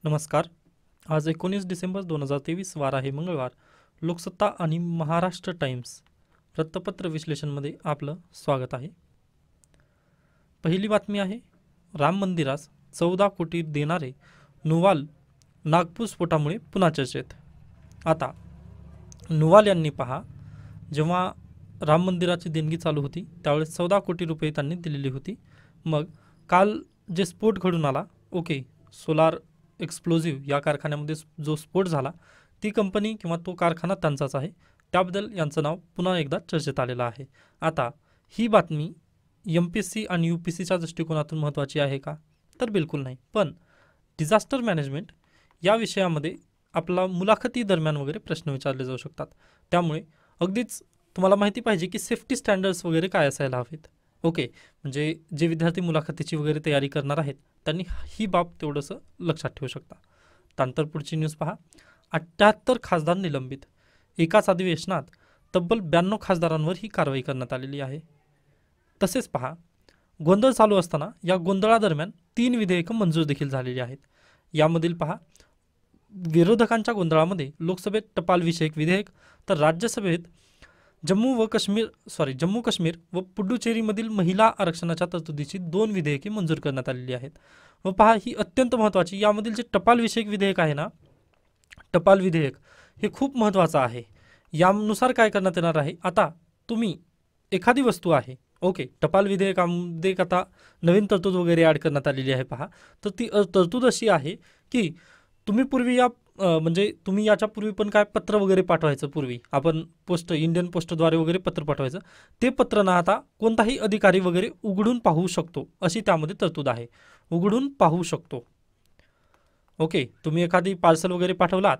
नमस्कार. आज 19 डिसेंबर 2023 वार आहे मंगळवार. लोकसत्ता आणि महाराष्ट्र टाइम्स वृत्तपत्र विश्लेषणमध्ये आपलं स्वागत आहे. पहिली बातमी आहे, राम मंदिरास 14 कोटी देणारे नुवाल नागपूर स्फोटामुळे पुन्हा चर्चेत. आता नुवाल यांनी पहा, जेव्हा राम मंदिराची देणगी चालू होती त्यावेळेस 14 कोटी रुपये त्यांनी दिलेली होती. मग काल जे स्फोट घडून आला, सोलार एक्सप्लोजिव्ह या कारखान्यामध्ये जो स्फोट झाला, ती कंपनी किंवा तो कारखाना त्यांचाच आहे. त्याबद्दल यांचं नाव पुन्हा एकदा चर्चेत आलेलं आहे. आता ही बातमी MPSC आणि UPSCच्या दृष्टिकोनातून महत्त्वाची आहे का? तर बिलकुल नाही. पण डिझास्टर मॅनेजमेंट या विषयामध्ये आपला मुलाखती दरम्यान वगैरे प्रश्न विचारले जाऊ शकतात. त्यामुळे अगदीच तुम्हाला माहिती पाहिजे की सेफ्टी स्टँडर्ड्स वगैरे काय असायला हवेत. म्हणजे जे विद्यार्थी मुलाखतीची वगैरे तयारी करणार आहेत त्यांनी ही बाब तेवढंसं लक्षात ठेवू शकता. त्यानंतर पुढची न्यूज पहा, 78 खासदार निलंबित. एकाच अधिवेशनात तब्बल 92 खासदारांवर ही कारवाई करण्यात आलेली आहे. तसेच पहा, गोंधळ चालू असताना या गोंधळादरम्यान 3 विधेयकं मंजूर देखील झालेली आहेत. यामधील पहा, विरोधकांच्या गोंधळामध्ये लोकसभेत टपाल विषयक विधेयक, तर राज्यसभेत जम्मू काश्मीर व पुडुचेरीमधील महिला आरक्षणाच्या तरतुदीची 2 विधेयके मंजूर करण्यात आलेली आहेत. व पहा, ही अत्यंत महत्त्वाची, यामधील जे टपाल विषयक विधेयक आहे ना, टपाल विधेयक हे खूप महत्त्वाचं आहे. यानुसार काय करण्यात येणार आहे, आता तुम्ही एखादी वस्तू आहे, टपाल विधेयकामध्ये आता नवीन तरतूद वगैरे ॲड करण्यात आलेली आहे. पहा, तर ती तरतूद अशी आहे की तुम्ही पूर्वी म्हणजे तुम्ही याच्यापूर्वी पण काय पत्र वगैरे पाठवायचं, पूर्वी आपण इंडियन पोस्टद्वारे वगैरे पत्र पाठवायचं, ते पत्र ना आता कोणताही अधिकारी वगैरे उघडून पाहू शकतो, अशी त्यामध्ये तरतूद आहे. उघडून पाहू शकतो. तुम्ही एखादी पार्सल वगैरे पाठवलात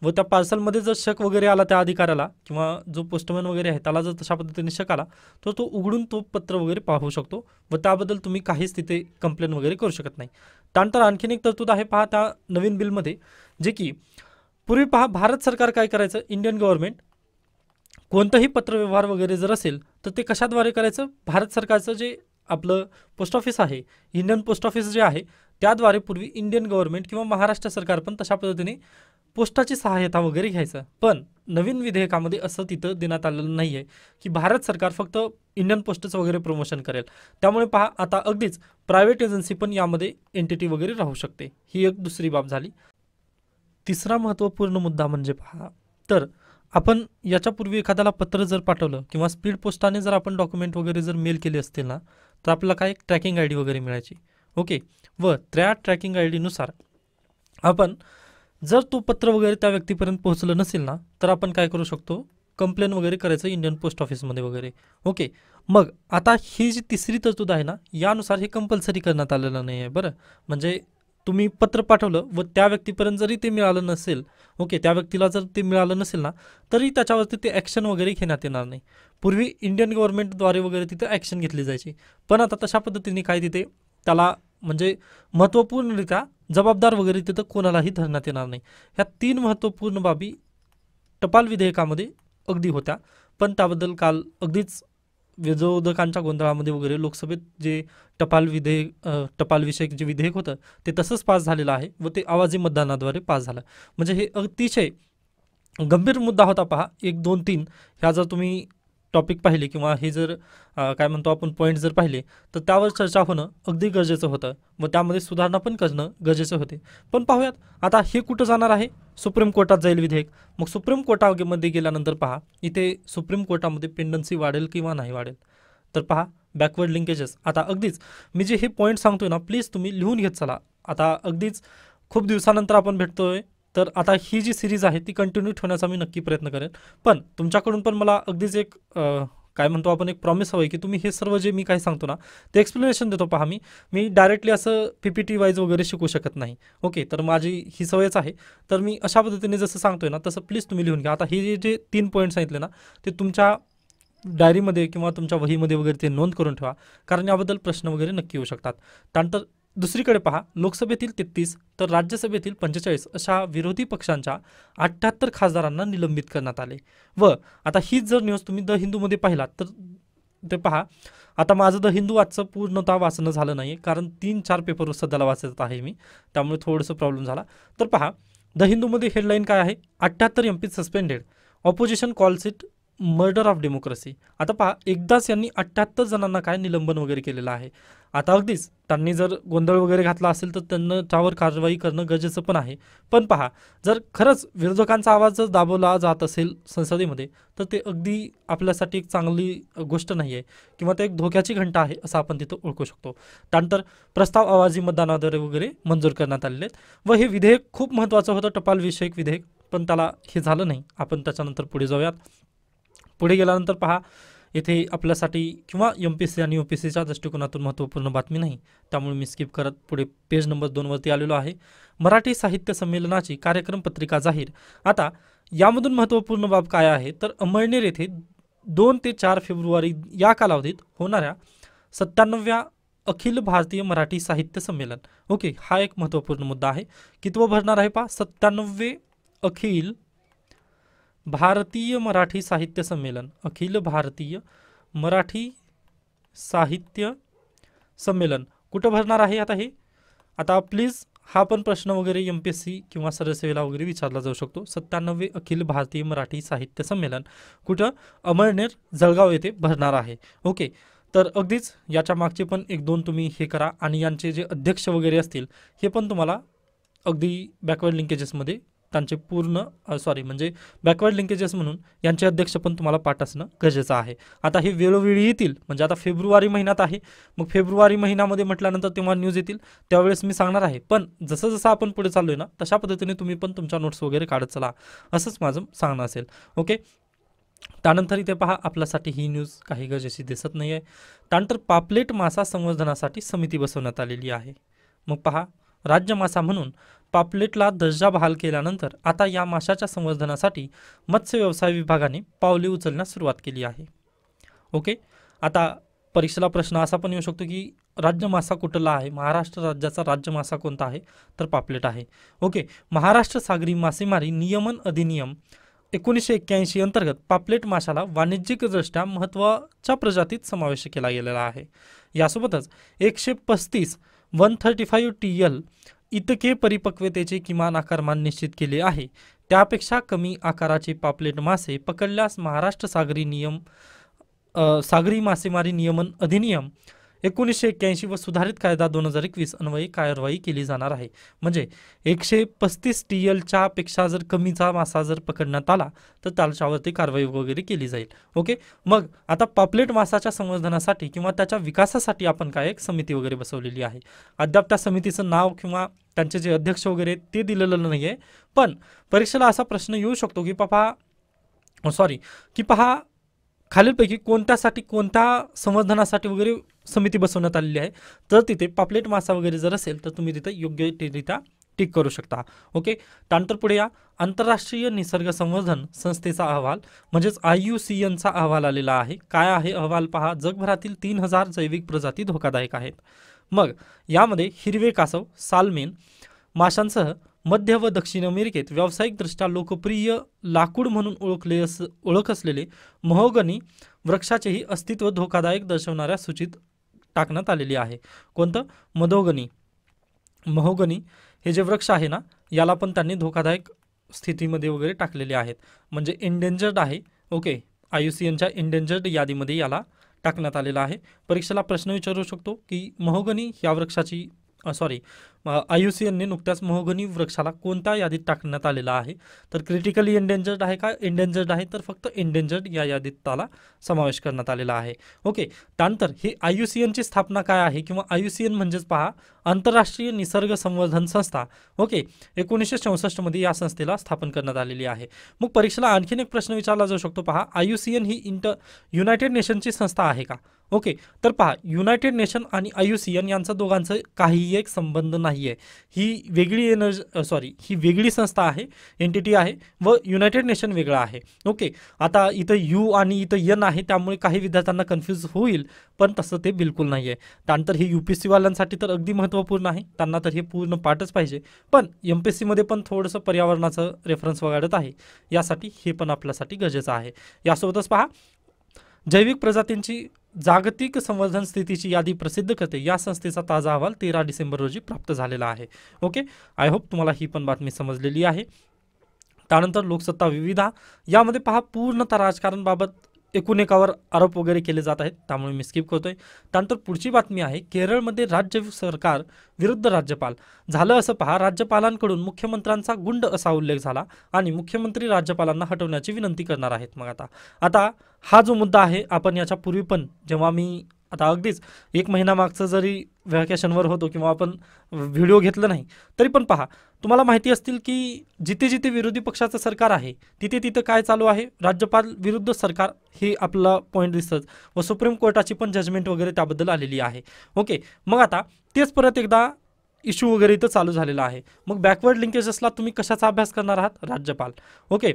व त्या पार्सलमध्ये जर शक वगैरे आला त्या अधिकाऱ्याला किंवा जो पोस्टमॅन वगैरे आहे त्याला जर तशा पद्धतीने शक आला तर तो उघडून तो पत्र वगैरे पाहू शकतो व त्याबद्दल तुम्ही काहीच तिथे कंप्लेंट वगैरे करू शकत नाही. त्यानंतर आणखीन एक तरतूद आहे पहा त्या नवीन बिलमध्ये, जे की पूर्वी पहा भारत सरकार काय करायचं, इंडियन गव्हर्नमेंट कोणतंही पत्रव्यवहार वगैरे जर असेल तर ते कशाद्वारे करायचं, भारत सरकारचं जे आपलं पोस्ट ऑफिस आहे, इंडियन पोस्ट ऑफिस जे आहे त्याद्वारे पूर्वी इंडियन गव्हर्नमेंट किंवा महाराष्ट्र सरकार पण तशा पद्धतीने पोस्टाची सहाय्यता वगैरे घ्यायचं. पण नवीन विधेयकामध्ये असं तिथं देण्यात आलेलं नाही आहे की भारत सरकार फक्त इंडियन पोस्टचं वगैरे प्रमोशन करेल. त्यामुळे पहा, आता अगदीच प्रायव्हेट एजन्सी पण यामध्ये एंटिटी वगैरे राहू शकते. ही एक दुसरी बाब झाली. तिसरा महत्त्वपूर्ण मुद्दा म्हणजे पहा, तर आपण याच्यापूर्वी एखाद्याला पत्र जर पाठवलं किंवा स्पीड पोस्टाने जर आपण डॉक्युमेंट वगैरे जर मेल केले असतील ना, तर आपल्याला काय एक ट्रॅकिंग ID वगैरे मिळायची. व त्या ट्रॅकिंग ID नुसार आपण जर तो पत्र वगैरे त्या व्यक्तीपर्यंत पोहोचलं नसेल ना, तर आपण काय करू शकतो, कंप्लेन वगैरे करायचं इंडियन पोस्ट ऑफिसमध्ये वगैरे. मग आता ही जी तिसरी तरतूद आहे ना, यानुसार हे कंपल्सरी करण्यात आलेलं नाही आहे. बरं, म्हणजे तुम्ही पत्र पाठवलं व त्या व्यक्तीपर्यंत जरी ते मिळालं नसेल, त्या व्यक्तीला जर ते मिळालं नसेल ना, तरी त्याच्यावरती ते ॲक्शन वगैरे घेण्यात येणार नाही. पूर्वी इंडियन गव्हर्नमेंटद्वारे वगैरे तिथे ॲक्शन घेतली जायची, पण आता तशा पद्धतीने काय तिथे त्याला म्हणजे महत्त्वपूर्णरित्या जबाबदार वगैरे तिथं कोणालाही धरण्यात येणार नाही. ह्या 3 महत्त्वपूर्ण बाबी टपाल विधेयकामध्ये अगदी होत्या, पण त्याबद्दल काल अगदीच विरोधकांच्या गोंधळामध्ये वगैरे लोकसभेत जे टपाल विषयक जे विधेयक होतं ते तसंच पास झालेलं आहे व ते आवाजी मतदानाद्वारे पास झालं. म्हणजे हे अतिशय गंभीर मुद्दा होता. पहा, 1, 2, 3 ह्या जर तुम्ही टॉपिक पाहिले किंवा हे जर काय म्हणतो आपण पॉईंट जर पाहिले तर त्यावर चर्चा होणं अगदी गरजेचं होतं व त्यामध्ये सुधारणा पण करणं गरजेचं होते. पण पाहूयात आता हे कुठं जाणार आहे, सुप्रीम कोर्टात जाईल विधेयक. मग सुप्रीम कोर्टामध्ये गेल्यानंतर पहा, इथे सुप्रीम कोर्टामध्ये पेंडन्सी वाढेल किंवा नाही वाढेल. तर पहा, बॅकवर्ड लिंकेजेस. आता अगदीच मी जे हे पॉईंट सांगतोय ना, प्लीज तुम्ही लिहून घेत चला. आता अगदीच खूप दिवसानंतर आपण भेटतोय, तर आता ही जी सिरीज आहे ती कंटिन्यू ठेवण्याचा मी नक्की प्रयत्न करेन. पण तुमच्याकडून पण मला अगदीच एक काय म्हणतो आपण एक प्रॉमिस हवं आहे की तुम्ही हे सर्व जे मी काही सांगतो ना ते एक्सप्लेनेशन देतो. पहा, मी डायरेक्टली असं PPT वाईज वगैरे शिकू शकत नाही. तर माझी ही सवयच आहे, तर मी अशा पद्धतीने जसं सांगतोय ना तसं प्लीज तुम्ही लिहून घ्या. आता हे जे 3 पॉईंट सांगितले ना ते तुमच्या डायरीमध्ये किंवा तुमच्या वहीमध्ये वगैरे ते नोंद करून ठेवा, कारण याबद्दल प्रश्न वगैरे नक्की येऊ शकतात. त्यानंतर दुसरीकडे पहा, लोकसभेतील 33 तर राज्यसभेतील 45 अशा विरोधी पक्षांच्या 78 खासदारांना निलंबित करण्यात आले. व आता हीच जर न्यूज तुम्ही द हिंदूमध्ये पाहिलात तर ते पहा, आता माझं द हिंदू आजचं पूर्णतः वाचणं झालं नाही कारण 3-4 पेपर सध्याला वाचत आहे मी, त्यामुळे थोडंसं प्रॉब्लेम झाला. तर पहा, द हिंदूमध्ये हेडलाईन काय आहे, 78 MP suspended, opposition calls it murder of democracy. आता पहा, एकदाच यांनी 78 जणांना काय निलंबन वगैरे केलेलं आहे. आता अगदीच त्यांनी जर गोंधळ वगैरे घातला असेल तर त्यांना त्यावर कारवाई करणं गरजेचं पण आहे. पण पहा, जर खरंच विरोधकांचा आवाज जर दाबवला जात असेल संसदेमध्ये तर ते अगदी आपल्यासाठी एक चांगली गोष्ट नाही आहे किंवा ते एक धोक्याची घंटा आहे असं आपण तिथं ओळखू शकतो. त्यानंतर प्रस्ताव आवाजी मतदानाद्वारे वगैरे मंजूर करण्यात आलेले आहेत व हे विधेयक खूप महत्त्वाचं होतं, टपाल विषयक विधेयक, पण त्याला हे झालं नाही. आपण त्याच्यानंतर पुढे जाऊयात. पुढे गेल्यानंतर पहा, इथे आपल्यासाठी किंवा MPSC आणि UPSCच्या दृष्टिकोनातून महत्त्वपूर्ण बातमी नाही, त्यामुळे मी स्किप करत पुढे पेज नंबर 2 वरती आलेलो आहे. मराठी साहित्य संमेलनाची कार्यक्रम पत्रिका जाहीर. आता यामधून महत्त्वपूर्ण बाब काय आहे तर अमळनेर येथे 2 ते 4 फेब्रुवारी या कालावधीत होणाऱ्या 97व्या अखिल भारतीय मराठी साहित्य संमेलन. ओके, हा एक महत्त्वपूर्ण मुद्दा आहे. कितवं भरणार आहे पहा, 97वे अखिल भारतीय मराठी साहित्य संमेलन. अखिल भारतीय मराठी साहित्य संमेलन कुठं भरणार आहे आता हे? आता प्लीज हा पण प्रश्न वगैरे MPSC किंवा सरसेवेला वगैरे विचारला जाऊ शकतो. 97वे अखिल भारतीय मराठी साहित्य संमेलन कुठं? अमळनेर जळगाव येथे भरणार आहे. ओके, तर अगदीच याच्या मागचे पण 1-2 तुम्ही हे करा आणि यांचे जे अध्यक्ष वगैरे असतील हे पण तुम्हाला अगदी बॅकवर्ड लिंकेजेसमध्ये त्यांचे पूर्ण म्हणजे बॅकवर्ड लिंकेजेस म्हणून यांचे अध्यक्ष पण तुम्हाला पाठ असणं गरजेचं आहे. आता हे वेळोवेळी येतील, म्हणजे आता फेब्रुवारी महिन्यात आहे, मग फेब्रुवारी महिन्यामध्ये म्हटल्यानंतर तेव्हा न्यूज येतील, त्यावेळेस मी सांगणार आहे. पण जसं जसं आपण पुढे चाललोय ना तशा पद्धतीने तुम्ही पण तुमच्या नोट्स वगैरे काढत चला, असंच माझं सांगणं असेल. ओके, त्यानंतर इथे पहा, आपल्यासाठी ही न्यूज काही गरजेची दिसत नाही आहे. त्यानंतर पापलेट मासा संवर्धनासाठी समिती बसवण्यात आलेली आहे. मग पहा, राज्य मासा म्हणून पापलेटला दर्जा बहाल केल्यानंतर आता या माशाच्या संवर्धनासाठी मत्स्य व्यवसाय विभागाने पावले उचलण्यास सुरुवात केली आहे. ओके, आता परीक्षेला प्रश्न असा पण येऊ शकतो की राज्य मासा कुठला आहे? महाराष्ट्र राज्याचा राज्य मासा कोणता आहे? तर पापलेट आहे. ओके, महाराष्ट्र सागरी मासेमारी नियमन अधिनियम 1981 अंतर्गत पापलेट माशाला वाणिज्यिकदृष्ट्या महत्त्वाच्या प्रजातीत समावेश केला गेलेला आहे. यासोबतच 135 135 TL इतके परिपक्वतेचे किमान आकारमान निश्चित केले आहे. त्यापेक्षा कमी आकाराचे पापलेट मासे पकडल्यास महाराष्ट्र सागरी मासेमारी नियमन अधिनियम 1981 व सुधारित कायदा 2021 अन्वये कारवाई केली जाणार आहे. म्हणजे 135 TLच्या पेक्षा जर कमीचा मासा जर पकडण्यात आला तर त्याच्यावरती कारवाई वगैरे केली जाईल. ओके, मग आता पापलेट मासाच्या संवर्धनासाठी किंवा त्याच्या विकासासाठी आपण काय एक समिती वगैरे बसवलेली आहे. अद्याप त्या समितीचं नाव किंवा त्यांचे जे अध्यक्ष वगैरे ते दिलेलं नाही आहे, पण परीक्षेला असा प्रश्न येऊ शकतो की पहा खालीलपैकी कोणत्या संवर्धनासाठी वगैरे समिती बसवण्यात आलेली आहे. तर तिथे पापलेट मासा वगैरे जर असेल तर तुम्ही तिथे योग्यरित्या टिक करू शकता. ओके, त्यानंतर पुढे या आंतरराष्ट्रीय निसर्ग संवर्धन संस्थेचा अहवाल म्हणजेच IUCNचा अहवाल आलेला आहे. काय आहे अहवाल पहा, जगभरातील 3000 जैविक प्रजाती धोकादायक आहेत. मग यामध्ये हिरवे कासव, सालमेन माशांसह मध्य व दक्षिण अमेरिकेत व्यावसायिकदृष्ट्या लोकप्रिय लाकूड म्हणून ओळख असलेले महोगनी वृक्षाचेही अस्तित्व धोकादायक दर्शवणाऱ्या सूचीत टाकण्यात आलेली आहे. कोणतं? महोगनी हे जे वृक्ष आहे ना, याला पण त्यांनी धोकादायक स्थितीमध्ये वगैरे टाकलेले आहेत, म्हणजे एंडेंजर्ड आहे. ओके, IUCNच्या एंडेंजर्ड यादीमध्ये याला टाकण्यात आलेला आहे. परीक्षेला प्रश्न विचारू शकतो की महोगनी या वृक्षाची IUCNने नुकत्याच महोगनी वृक्षाला कोणत्या यादीत टाकण्यात आलेला आहे? तर क्रिटिकली एंडेंजर्ड आहे का एंडेंजर्ड आहे? तर फक्त एंडेंजर्ड या यादीत त्याला समावेश करण्यात आलेला आहे. ओके, त्यानंतर ही IUCNची स्थापना काय आहे किंवा IUCN म्हणजेच पहा आंतरराष्ट्रीय निसर्ग संवर्धन संस्था. ओके, 1964 मध्ये या संस्थेला स्थापन करण्यात आलेली आहे. मग परीक्षेला आणखीन एक प्रश्न विचारला जाऊ शकतो, पहा IUCN ही युनायटेड नेशनची संस्था आहे का? ओके, तर पहा युनायटेड नेशन आणि IUCN यांचा दोघांचं काहीही एक संबंध नाही आहे. ही वेगळी संस्था आहे, एंटिटी आहे व युनायटेड नेशन वेगळं आहे. ओके, आता इथं U आणि इथं N आहे, त्यामुळे काही विद्यार्थ्यांना कन्फ्यूज होईल, पण तसं ते बिलकुल नाही आहे. त्यानंतर हे UPSC वाल्यांसाठी तर अगदी महत्त्वपूर्ण आहे, त्यांना तर हे पूर्ण पाठच पाहिजे. पण MPSC मध्ये पण थोडंसं पर्यावरणाचं रेफरन्स वगळत आहे, यासाठी हे पण आपल्यासाठी गरजेचं आहे. यासोबतच पहा जैविक प्रजातींची जागतिक संवर्धन स्थितीची यादी प्रसिद्ध करते या संस्थेचा ताजा अहवाल 13 डिसेंबर रोजी प्राप्त झालेला आहे. ओके, आय होप तुम्हाला ही पण बातमी समजलेली आहे. त्यानंतर लोकसत्ता विविधा यामध्ये पहा पूर्णतः राजकारणाबाबत एकूण एकावर आरोप वगैरे केले जात आहेत, त्यामुळे मी स्किप करतोय. त्यानंतर पुढची बातमी आहे केरळमध्ये राज्य सरकार विरुद्ध राज्यपाल झालं असं पहा. राज्यपालांकडून मुख्यमंत्र्यांचा गुंड असा उल्लेख झाला आणि मुख्यमंत्री राज्यपालांना हटवण्याची विनंती करणार आहेत. मग आता हा जो मुद्दा आहे, आपण याच्या पूर्वी पण जेव्हा मी आता अगदीच 1 महिना मागचं जरी व्हॅकेशनवर होतो किंवा आपण व्हिडिओ घेतलं नाही तरी पण पहा, तुम्हाला माहिती असतील की जिथे जिथे विरोधी पक्षाचं सरकार आहे तिथे तिथे काय चालू आहे, राज्यपाल विरुद्ध सरकार हे आपला पॉईंट दिसतंच व सुप्रीम कोर्टाची पण जजमेंट वगैरे त्याबद्दल आलेली आहे. ओके, मग आता तेच परत एकदा इश्यू वगैरे इथं चालू झालेला आहे. मग बॅकवर्ड लिंकेजेसला तुम्ही कशाचा अभ्यास करणार आहात? राज्यपाल. ओके,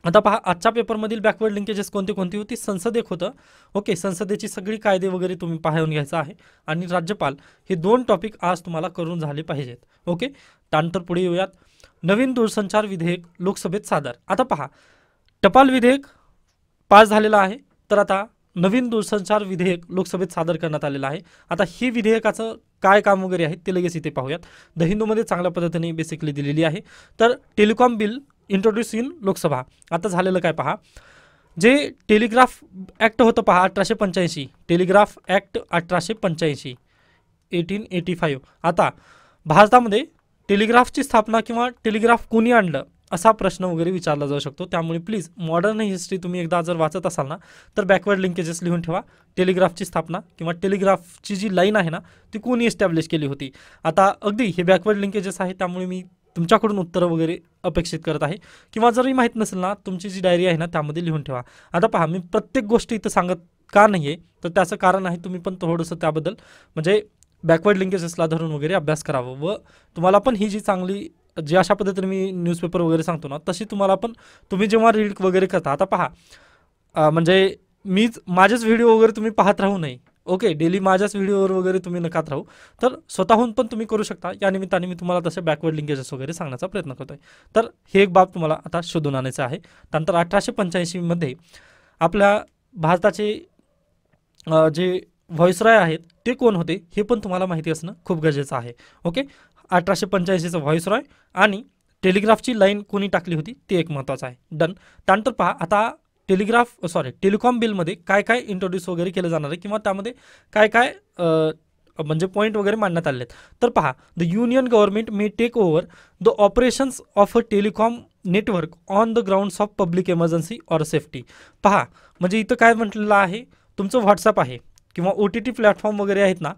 आता पहा आजच्या पेपरमधील बॅकवर्ड लिंकेजेस कोणती कोणती होती? संसद एक होतं. ओके, संसदेची सगळी कायदे वगैरे तुम्ही पाहून घ्यायचं आहे आणि राज्यपाल हे 2 टॉपिक आज तुम्हाला करून झाले पाहिजेत. ओके, त्यानंतर पुढे येऊयात. नवीन दूरसंचार विधेयक लोकसभेत सादर. आता पहा टपाल विधेयक पास झालेलं आहे, तर आता नवीन दूरसंचार विधेयक लोकसभेत सादर करण्यात आलेलं आहे. आता हे विधेयकाचं काय काम वगैरे आहे ते लगेच इथे पाहूयात. द हिंदूमध्ये चांगल्या पद्धतीने बेसिकली दिलेली आहे. तर telecom bill introduce in Lok Sabha. आता झालेलं काय पहा, जे टेलिग्राफ ॲक्ट होतं पहा 1885, टेलिग्राफ ॲक्ट 1885 1885. आता भारतामध्ये टेलिग्राफची स्थापना किंवा टेलिग्राफ कोणी आणलं असा प्रश्न वगैरे विचारला जाऊ शकतो. त्यामुळे प्लीज मॉडर्न हिस्ट्री तुम्ही एकदा जर वाचत असाल ना तर बॅकवर्ड लिंकेजेस लिहून ठेवा. टेलिग्राफची स्थापना किंवा टेलिग्राफची जी लाईन आहे ना ती कोणी एस्टॅब्लिश केली होती. आता अगदी हे बॅकवर्ड लिंकेजेस आहे, त्यामुळे मी तुमच्याकडून उत्तरं वगैरे अपेक्षित करत आहे, किंवा जरी माहीत नसेल ना तुमची जी डायरी आहे ना त्यामध्ये लिहून ठेवा. आता पहा मी प्रत्येक गोष्ट इथं सांगत का नाही आहे, तर त्याचं कारण आहे तुम्ही पण थोडंसं त्याबद्दल म्हणजे बॅकवर्ड लिंकेजेसला धरून वगैरे अभ्यास करावं व तुम्हाला पण ही जी चांगली जी अशा पद्धतीने मी न्यूजपेपर वगैरे सांगतो ना तशी तुम्हाला पण तुम्ही जेव्हा रीड वगैरे करता. आता पहा म्हणजे मीच माझेच व्हिडिओ वगैरे तुम्ही पाहत राहू नये. ओके, डेली माझ्याच व्हिडिओवर वगैरे तुम्ही नकात राहू, तर स्वतःहून पण तुम्ही करू शकता. या निमित्ताने मी तुम्हाला तसे बॅकवर्ड लिंकेजेस वगैरे सांगण्याचा प्रयत्न करतोय. तर हे एक बाब तुम्हाला आता शोधून आणायचं आहे. त्यानंतर 1885मध्ये आपल्या भारताचे जे व्हॉइसरॉय आहेत ते कोण होते हे पण तुम्हाला माहिती असणं खूप गरजेचं आहे. ओके, 1885चं व्हॉइसरॉय आणि टेलिग्राफची लाईन कोणी टाकली होती ते एक महत्त्वाचं आहे. डन. त्यानंतर पहा आता टेलिकॉम बिलमध्ये काय काय इंट्रोड्यूस वगैरे केलं जाणार आहे किंवा त्यामध्ये काय काय म्हणजे पॉईंट वगैरे मांडण्यात आले आहेत. तर पहा the union government may take over the operations of a telecom network on the grounds of public emergency or safety. पहा म्हणजे इथं काय म्हटलेलं आहे, तुमचं व्हॉट्सअप आहे किंवा OTT प्लॅटफॉर्म वगैरे आहेत ना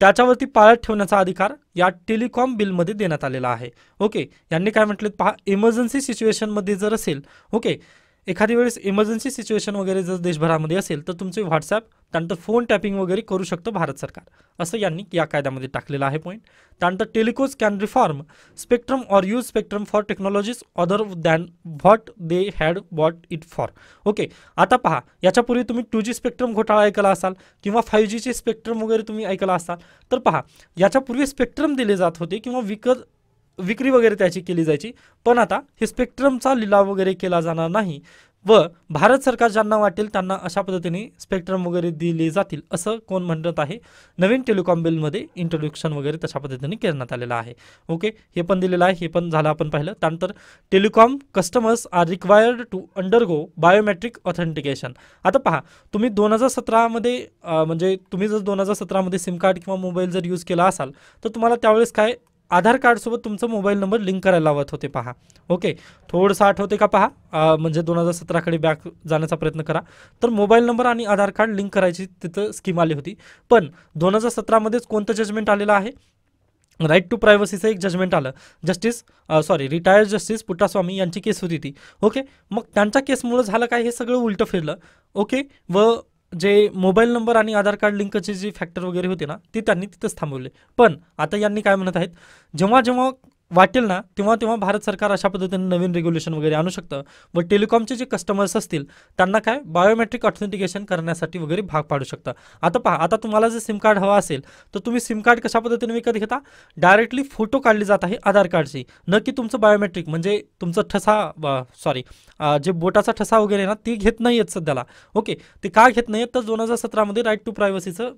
त्याच्यावरती पाळत ठेवण्याचा अधिकार या टेलिकॉम बिलमध्ये देण्यात आलेला आहे. ओके, यांनी काय म्हटलं पहा, इमर्जन्सी सिच्युएशनमध्ये जर असेल, ओके एखादी वेळेस इमर्जन्सी सिच्युएशन वगैरे जर देशभरामध्ये असेल तर तुमचे व्हॉट्सॲप त्यानंतर फोन टॅपिंग वगैरे करू शकतं भारत सरकार, असं यांनी या कायद्यामध्ये टाकलेलं आहे पॉईंट. त्यानंतर telcos can reform spectrum or use spectrum for technologies other than what they had bought it for. Okay, आता पहा याच्यापूर्वी तुम्ही 2G स्पेक्ट्रम घोटाळा ऐकला असाल किंवा 5Gचे स्पेक्ट्रम वगैरे तुम्ही ऐकला असाल, तर पहा याच्यापूर्वी स्पेक्ट्रम दिले जात होते किंवा विक्री वगैरे त्याची केली जायची, पण आता हे स्पेक्ट्रमचा लिलाव वगैरे केला जाणार नाही व भारत सरकार ज्यांना वाटेल त्यांना अशा पद्धतीने स्पेक्ट्रम वगैरे दिले जातील असं कोण म्हणत आहे, नवीन टेलिकॉम बिलमध्ये इंट्रोडक्शन वगैरे तशा पद्धतीने करण्यात आलेलं आहे. ओके, हे पण दिलेलं आहे, हे पण झालं आपण पाहिलं. त्यानंतर telecom customers are required to undergo biometric authentication. आता पहा तुम्ही 2017मध्ये म्हणजे तुम्ही जर 2017मध्ये सिम कार्ड किंवा मोबाईल जर यूज केला असाल तर तुम्हाला त्यावेळेस काय आधार कार्डसोबत तुमचा मोबाईल नंबर लिंक करायला लावत होते पहा. ओके, थोडंसं आठवते का पहा, म्हणजे 2017कडे बॅक जाण्याचा प्रयत्न करा. तर मोबाईल नंबर आणि आधार कार्ड लिंक करायची तिथं स्कीम आली होती, पण 2017मध्येच कोणतं जजमेंट आलेलं आहे, राईट टू प्रायव्हसीचं एक जजमेंट आलं. रिटायर्ड जस्टिस पुट्टास्वामी यांची केस होती ती. ओके, मग त्यांच्या केसमुळे झालं काय, हे सगळं उलटं फिरलं. ओके, व जे मोबाईल नंबर आणि आधार कार्ड लिंकचे जे फॅक्टर वगैरे होते ना ते त्यांनी तिथंच थांबवले. पण आता यांनी काय म्हणत आहेत, जेव्हा जेव्हा वाटेल ना तेव्हा तेव्हा भारत सरकार अशा पद्धतीने नवीन रेग्युलेशन वगैरे आणू शकतं व टेलिकॉमचे जे कस्टमर्स असतील त्यांना काय बायोमेट्रिक ऑथेंटिकेशन करण्यासाठी वगैरे भाग पाडू शकतं. आता पहा, आता तुम्हाला जर सिम कार्ड हवा असेल तर तुम्ही सिम कार्ड कशा पद्धतीने विकत घेता, डायरेक्टली फोटो काढली जात आहे आधार कार्डची, न की तुमचं बायोमेट्रिक म्हणजे तुमचं ठसा जे बोटाचा ठसा वगैरे ना ते घेत नाही आहेत सध्याला. ओके, ते का घेत नाही आहेत तर 2017मध्ये राईट टू प्रायव्हसीचं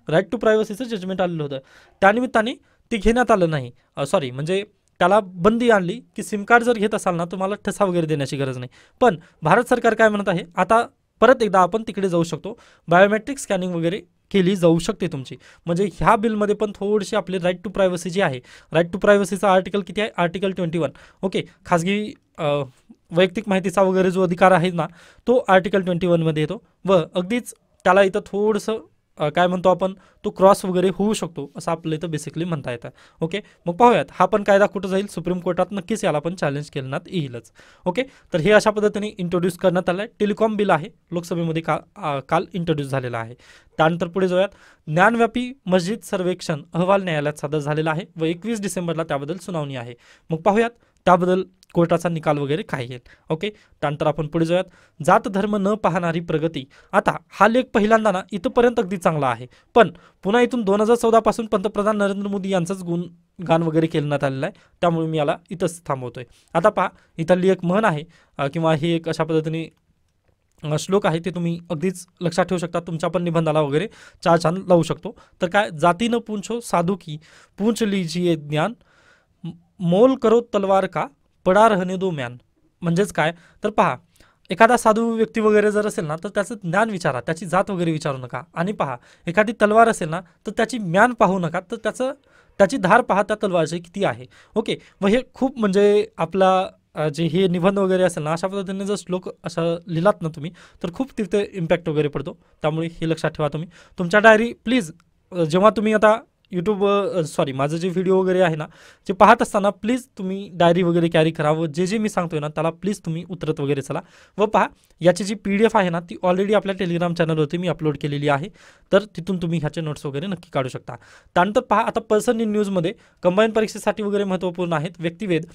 राईट टू प्रायव्हसीचं जजमेंट आलेलं होतं, त्यानिमित्ताने ते घेण्यात आलं नाही. म्हणजे त्याला बंदी आणली की सिम कार्ड जर घेत असाल ना तुम्हाला ठसा वगैरे देण्याची गरज नाही. पण भारत सरकार काय म्हणत आहे, आता परत एकदा आपण तिकडे जाऊ शकतो, बायोमेट्रिक स्कॅनिंग वगैरे केली जाऊ शकते तुमची. म्हणजे ह्या बिलमध्ये पण थोडीशी आपली राईट टू प्रायव्हसी जी आहे, राईट टू प्रायव्हसीचा आर्टिकल किती आहे, आर्टिकल 21. ओके, खाजगी वैयक्तिक माहितीचा वगैरे जो अधिकार आहे ना तो आर्टिकल 21मध्ये येतो व अगदीच त्याला इथं थोडंसं काय म्हणतो आपण, तो क्रॉस वगैरे होऊ शकतो असं आपलं इथं बेसिकली म्हणता येतं. ओके, मग पाहूयात हा पण कायदा कुठं जाईल, सुप्रीम कोर्टात नक्कीच याला पण चॅलेंज करण्यात येईलच. ओके, तर हे अशा पद्धतीने इंट्रोड्यूस करण्यात आलं आहे. टेलिकॉम बिल आहे, लोकसभेमध्ये काल इंट्रोड्यूस झालेला आहे. त्यानंतर पुढे जाऊयात, ज्ञानव्यापी मस्जिद सर्वेक्षण अहवाल न्यायालयात सादर झालेला आहे व 21 डिसेंबरला त्याबद्दल सुनावणी आहे. मग पाहूयात त्याबद्दल कोर्टाचा निकाल वगैरे काय येईल. ओके, त्यानंतर आपण पुढे जाऊयात, जात धर्म न पाहणारी प्रगती. आता हा लेख पहिल्यांदा ना इथंपर्यंत अगदी चांगला आहे, पण पुन्हा इथून 2014 पासून पंतप्रधान नरेंद्र मोदी यांचंच गुणगान वगैरे केलं आलेलं आहे, त्यामुळे मी याला इथंच थांबवतोय. आता पहा, इथली एक म्हण आहे किंवा ही एक अशा पद्धतीने श्लोक आहे, ते तुम्ही अगदीच लक्षात ठेवू शकता, तुमच्या पण निबंधाला वगैरे चार चांद लावू शकतो. तर काय, जाती न पूछो साधू की पूछ लीजिए ज्ञान, मोल करो तलवार का पडा रहने दो म्यान. म्हणजेच काय, तर पहा, एखादा साधू व्यक्ती वगैरे जर असेल ना तर त्याचं ज्ञान विचारा, त्याची जात वगैरे विचारू नका. आणि पहा, एखादी तलवार असेल ना तर त्याची म्यान पाहू नका, तर त्याची धार पहा त्या तलवारची किती आहे. ओके, व हे खूप म्हणजे आपला जे हे निबंध वगैरे असेल ना अशा पद्धतीने जर श्लोक असं लिहिलात ना तुम्ही तर खूप तिथे इम्पॅक्ट वगैरे पडतो. त्यामुळे हे लक्षात ठेवा तुम्ही तुमच्या डायरी प्लीज, जेव्हा तुम्ही आता यूट्यूब माझं जे व्हिडिओ वगैरे आहे ना जे पाहत असताना प्लीज तुम्ही डायरी वगैरे कॅरी करा व जे मी सांगतोय ना त्याला प्लीज तुम्ही उतरत वगैरे चला. व पहा, याची जी PDF आहे ना ती ऑलरेडी आपल्या टेलिग्राम चॅनलवरती मी अपलोड केलेली आहे, तर तिथून तुम्ही ह्याचे नोट्स वगैरे नक्की काढू शकता. त्यानंतर पहा, आता पर्सन इन न्यूजमध्ये कंबाईन परीक्षेसाठी वगैरे महत्त्वपूर्ण आहेत व्यक्तिवेध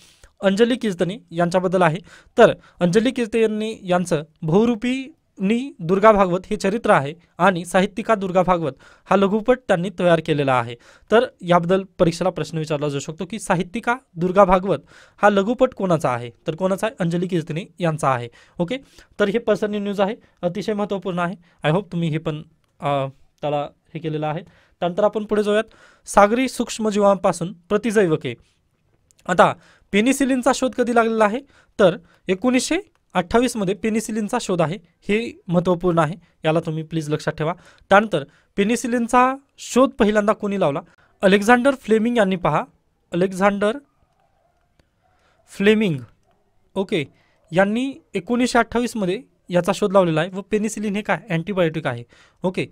अंजली कीर्तने यांच्याबद्दल आहे. तर अंजली कीर्तने यांचं बहुरूपी दुर्गा भागवत हे चरित्र आहे आणि साहित्यिका दुर्गा भागवत हा लघुपट त्यांनी तयार केलेला आहे. तर याबद्दल परीक्षेला प्रश्न विचारला जाऊ शकतो की साहित्यिका दुर्गा भागवत हा लघुपट कोणाचा आहे, तर कोणाचा आहे, अंजली कीर्तने यांचा आहे. ओके, तर हे पर्सन इन न्यूज आहे, अतिशय महत्त्वपूर्ण आहे. आय होप तुम्ही हे पण त्याला हे केलेलं आहे. त्यानंतर आपण पुढे जाऊयात, सागरी सूक्ष्मजीवांपासून प्रतिजैवके. आता पेनिसिलिनचा शोध कधी लागलेला आहे, तर 1928मध्ये पेनिसिलिनचा शोध आहे, हे महत्त्वपूर्ण आहे, याला तुम्ही प्लीज लक्षात ठेवा. त्यानंतर पेनिसिलिनचा शोध पहिल्यांदा कोणी लावला, अलेक्झांडर फ्लेमिंग यांनी. पहा, अलेक्झांडर फ्लेमिंग ओके यांनी 1928मध्ये याचा शोध लावलेला आहे व पेनिसिलिन हे काय अँटीबायोटिक आहे. ओके,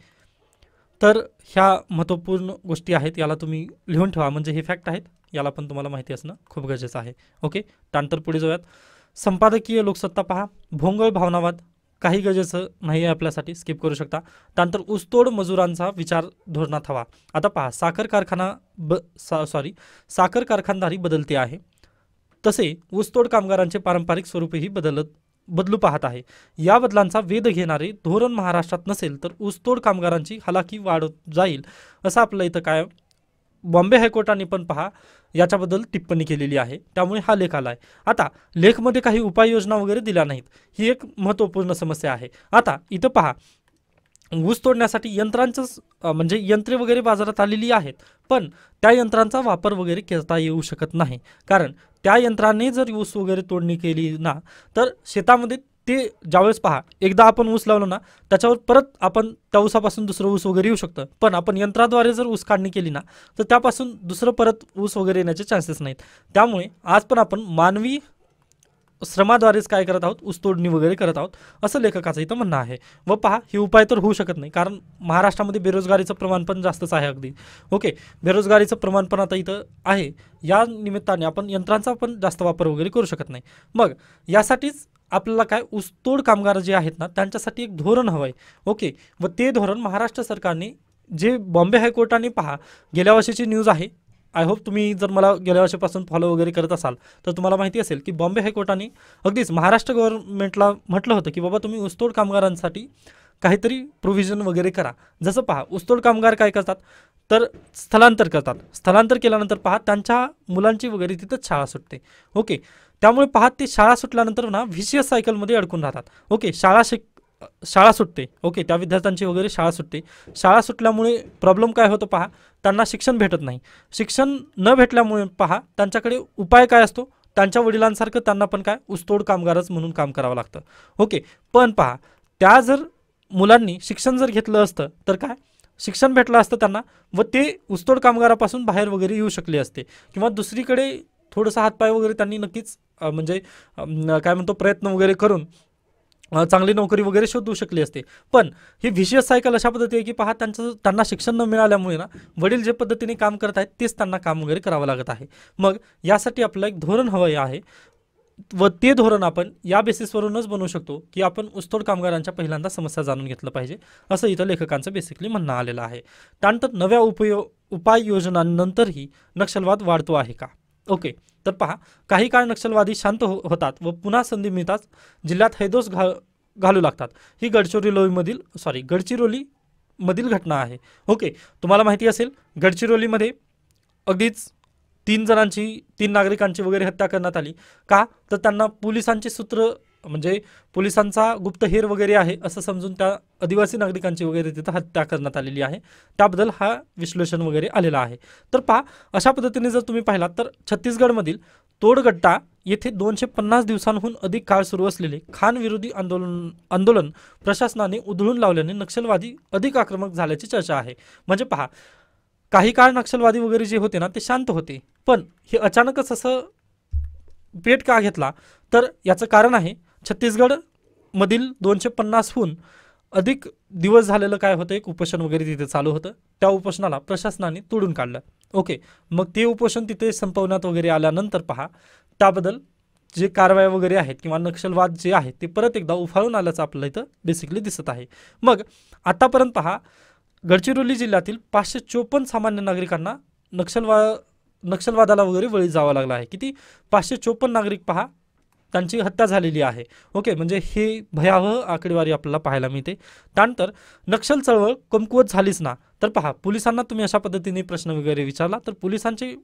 तर ह्या महत्त्वपूर्ण गोष्टी आहेत, याला तुम्ही लिहून ठेवा, म्हणजे हे फॅक्ट आहेत, याला पण तुम्हाला माहिती असणं खूप गरजेचं आहे. ओके, त्यानंतर पुढे जाऊयात, संपादकीय लोकसत्ता. पहा, भोंगळ भावनावाद काही गरजेचं नाही आहे आपल्यासाठी, स्किप करू शकता. त्यानंतर ऊसतोड मजुरांचा विचार धोरणात हवा. आता पहा, साखर कारखानदारी बदलते आहे, तसे ऊसतोड कामगारांचे पारंपरिक स्वरूपही बदलू पाहत आहे. या बदलांचा वेध घेणारे धोरण महाराष्ट्रात नसेल तर ऊसतोड कामगारांची हालाकी वाढत जाईल, असं आपलं इथं काय बॉम्बे हायकोर्टाने पण पहा याच्याबद्दल टिप्पणी केलेली आहे, त्यामुळे हा लेख आला आहे. आता लेखमध्ये काही उपाययोजना वगैरे दिल्या नाहीत, ही एक महत्त्वपूर्ण समस्या आहे. आता इथं पहा, ऊस तोडण्यासाठी यंत्रांचंच म्हणजे यंत्रे वगैरे बाजारात आलेली आहेत, पण त्या यंत्रांचा वापर वगैरे करता येऊ शकत नाही, कारण त्या यंत्राने जर ऊस वगैरे तोडणी केली ना तर शेतामध्ये ते ज्यावेळेस पहा एकदा आपण ऊस लावलो ना त्याच्यावर परत आपण त्या ऊसापासून दुसरं ऊस वगैरे येऊ शकतं, पण आपण यंत्राद्वारे जर ऊस काढणी केली ना तर त्यापासून दुसरं परत ऊस वगैरे येण्याचे चान्सेस नाहीत. त्यामुळे आज पण आपण मानवी श्रमाद्वारेच काय करत आहोत, ऊसतोडणी वगैरे करत आहोत, असं लेखकाचं इथं म्हणणं आहे. व पहा, हे उपाय तर होऊ शकत नाही, कारण महाराष्ट्रामध्ये बेरोजगारीचं प्रमाण पण जास्तच आहे अगदी. ओके, बेरोजगारीचं प्रमाण पण आता इथं आहे, या निमित्ताने आपण यंत्रांचा पण जास्त वापर वगैरे करू शकत नाही. मग यासाठीच आपल्याला काय ऊसतोड कामगार जे आहेत ना त्यांच्यासाठी एक धोरण हवं आहे. ओके, व ते धोरण महाराष्ट्र सरकारने जे बॉम्बे हायकोर्टाने पहा गेल्या वर्षीची न्यूज आहे आय होप तुम्ही जर मला गेल्या वर्षापासून फॉलो वगैरे करत असाल तर तुम्हाला माहिती असेल की बॉम्बे हायकोर्टाने अगदीच महाराष्ट्र गव्हर्नमेंटला म्हटलं होतं की बाबा तुम्ही ऊसतोड कामगारांसाठी काहीतरी प्रोव्हिजन वगैरे करा. जसं पहा, ऊसतोड कामगार काय करतात तर स्थलांतर करतात. स्थलांतर केल्यानंतर पहा त्यांच्या मुलांची वगैरे तिथंच शाळा सुटते. ओके, त्यामुळे पहा ते शाळा सुटल्यानंतर ना व्हिशियस सायकलमध्ये अडकून राहतात. ओके, शाळा सुटते. ओके, त्या विद्यार्थ्यांची वगैरे शाळा सुटते. शाळा सुटल्यामुळे प्रॉब्लेम काय होतो पहा, त्यांना शिक्षण भेटत नाही. शिक्षण न भेटल्यामुळे पहा त्यांच्याकडे उपाय काय असतो, त्यांच्या वडिलांसारखं त्यांना पण काय ऊसतोड कामगारच म्हणून काम करावं लागतं. ओके, पण पहा त्या जर मुलांनी शिक्षण जर घेतलं असतं तर काय शिक्षण भेटलं असतं त्यांना व ते ऊसतोड कामगारापासून बाहेर वगैरे येऊ शकले असते किंवा दुसरीकडे थोडंसं हातपाय वगैरे त्यांनी नक्कीच म्हणजे काय म्हणतो प्रयत्न वगैरे करून चांगली नोकरी वगैरे शोधू शकली असते. पण ही व्हिशियस सायकल अशा पद्धती आहे की पहा त्यांना शिक्षण न मिळाल्यामुळे ना वडील जे पद्धतीने काम करत आहेत तेच त्यांना काम वगैरे करावं लागत आहे. मग यासाठी आपलं एक धोरण हवं आहे व ते धोरण आपण या बेसिसवरूनच बनवू शकतो की आपण ऊसतोड कामगारांच्या पहिल्यांदा समस्या जाणून घेतलं पाहिजे, असं इथं लेखकांचं बेसिकली म्हणणं आलेलं आहे. त्यानंतर नव्या उपाययोजनांनंतरही नक्षलवाद वाढतो आहे का? ओके, तर पहा काही काळ नक्षलवादी शांत होतात व पुन्हा संधी मिळताच जिल्ह्यात हैदोस घालू लागतात. ही गडचिरोली मधील घटना आहे. ओके, तुम्हाला माहिती असेल गडचिरोलीमध्ये अगदीच 3 नागरिकांची वगैरे हत्या करण्यात आली. का तर त्यांना पोलिसांचे सूत्र म्हणजे पोलिसांचा गुप्तहेर वगैरे आहे असं समजून त्या आदिवासी नागरिकांची वगैरे तिथं हत्या करण्यात आलेली आहे. त्याबद्दल हा विश्लेषण वगैरे आलेला आहे. तर पहा अशा पद्धतीने जर तुम्ही पाहिलात तर छत्तीसगडमधील तोडगट्टा येथे 250 दिवसांहून अधिक काळ सुरू असलेले खान विरोधी आंदोलन प्रशासनाने उधळून लावल्याने नक्षलवादी अधिक आक्रमक झाल्याची चर्चा आहे. म्हणजे पहा काही काळ नक्षलवादी वगैरे जे होते ना ते शांत होते, पण हे अचानकच असं पेट का घेतला तर याचं कारण आहे छत्तीसगड मधील 250हून अधिक दिवस झालेलं काय होतं एक उपोषण वगैरे तिथे चालू होतं. त्या उपोषणाला प्रशासनाने तोडून काढलं. ओके, मग ते उपोषण तिथे संपवण्यात वगैरे आल्यानंतर पहा त्याबद्दल जे कारवाया वगैरे आहेत किंवा नक्षलवाद जे आहे ते परत एकदा उफाळून आल्याचं आपल्याला इथं बेसिकली दिसत आहे. मग आतापर्यंत पहा गडचिरोली जिल्ह्यातील 554 सामान्य नागरिकांना नक्षलवादाला वगैरे बळी जावं लागला आहे. किती 554 नागरिक पहा त्यांची हत्या झालेली आहे. ओके, म्हणजे हे भयावह आकडेवारी आपल्याला पाहायला मिळते. त्यानंतर नक्षल चळवळ कमकुवत झालीच ना तर पहा पोलिसांना तुम्ही अशा पद्धतीने प्रश्न वगैरे विचारला तर पोलिसांचे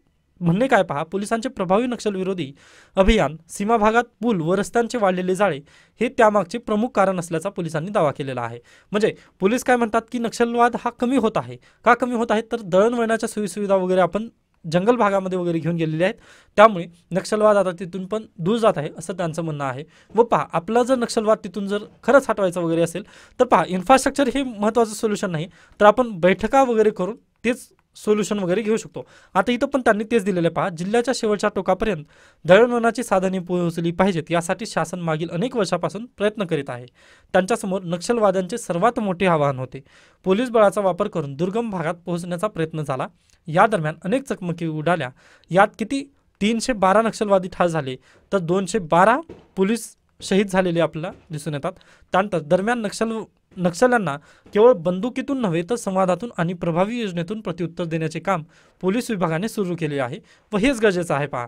म्हणणे काय पहा पोलिसांचे प्रभावी नक्षलविरोधी अभियान, सीमा भागात पूल व रस्त्यांचे वाढलेले जाळे हे त्यामागचे प्रमुख कारण असल्याचा पोलिसांनी दावा केलेला आहे. म्हणजे पोलीस काय म्हणतात की नक्षलवाद हा कमी होत आहे. का कमी होत आहे तर दळणवळणाच्या सोयीसुविधा वगैरे आपण जंगल भागामध्ये वगैरे घेऊन गेलेले आहेत, त्यामुळे नक्षलवाद आता तिथून पण दूर जात आहे असं त्यांचं म्हणणं आहे. व पहा आपला जर नक्षलवाद तिथून जर खरंच हटवायचा वगैरे असेल तर पहा इन्फ्रास्ट्रक्चर हे महत्त्वाचं सोल्युशन नाही तर आपण बैठका वगैरे करून तेच सोल्युशन वगैरे घेऊ शकतो. आता इथं पण त्यांनी तेच दिलेलं आहे. पहा जिल्ह्याच्या शेवटच्या टोकापर्यंत दळणवळणाची साधने पोहोचली पाहिजेत यासाठी शासन मागील अनेक वर्षापासून प्रयत्न करीत आहे. त्यांच्यासमोर नक्षलवाद्यांचे सर्वात मोठे आव्हान होते. पोलीस बळाचा वापर करून दुर्गम भागात पोहोचण्याचा प्रयत्न झाला. या दरम्यान अनेक चकमकी उडाल्या. यात किती 312 नक्षलवादी ठार झाले तर 212 पोलीस शहीद झालेले आपल्याला दिसून येतात. त्यानंतर दरम्यान नक्षल्यांना केवळ बंदुकीतून नव्हे तर संवादातून आणि प्रभावी योजनेतून प्रत्युत्तर देण्याचे काम पोलीस विभागाने सुरू केले आहे व हेच गरजेचं आहे. पहा